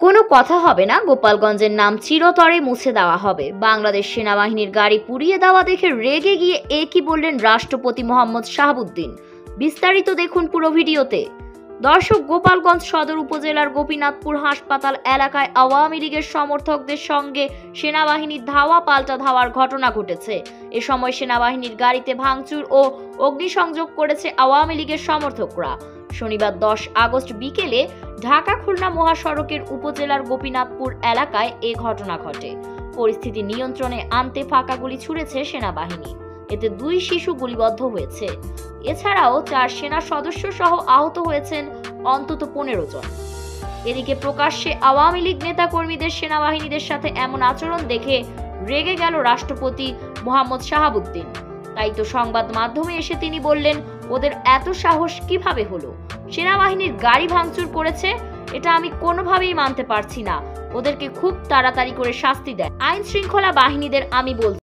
কোনো কথা হবে না, গোপালগঞ্জের নাম চিরতরে মুছে দেওয়া হবে। বাংলাদেশ সেনাবাহিনীর গাড়ি পুড়িয়ে দেওয়া দেখে রেগে গিয়ে একই বললেন রাষ্ট্রপতি মোহাম্মদ শাহাবুদ্দিন। বিস্তারিত দেখুন পুরো ভিডিওতে। দর্শক, গোপালগঞ্জ সদর উপজেলার গোপীনাথপুর হাসপাতাল এলাকায় আওয়ামী লীগের সমর্থকদের সঙ্গে সেনাবাহিনীর ধাওয়া পাল্টা ধাওয়ার ঘটনা ঘটেছে। এ সময় সেনাবাহিনীর গাড়িতে ভাঙচুর ও অগ্নিসংযোগ করেছে আওয়ামী লীগের সমর্থকরা। শনিবার 10 আগস্ট বিকেলে ঢাকা খুলনা মহাসড়কের উপজেলার গোপীনাথপুর এলাকায় এ ঘটনা ঘটে। পরিস্থিতি নিয়ন্ত্রণে আনতে ফাঁকা গুলি ছুড়েছে সেনাবাহিনী। এতে 2 শিশু গুলিবদ্ধ হয়েছে। এছাড়াও 4 সেনা সদস্য সহ আহত হয়েছেন অন্তত 15 জন। এদিকে প্রকাশ্যে আওয়ামী লীগ নেতা কর্মীদের সেনাবাহিনীদের সাথে এমন আচরণ দেখে রেগে গেল রাষ্ট্রপতি মোহাম্মদ শাহাবুদ্দিন। তাই তো সংবাদ মাধ্যমে এসে তিনি বললেন, ওদের এত সাহস কিভাবে হলো? সেনাবাহিনীর গাড়ি ভাঙচুর করেছে, এটা আমি কোনোভাবেই মানতে পারছি না। ওদেরকে খুব তাড়াতাড়ি করে শাস্তি দেয়। আইন শৃঙ্খলা বাহিনীদের আমি বলছি।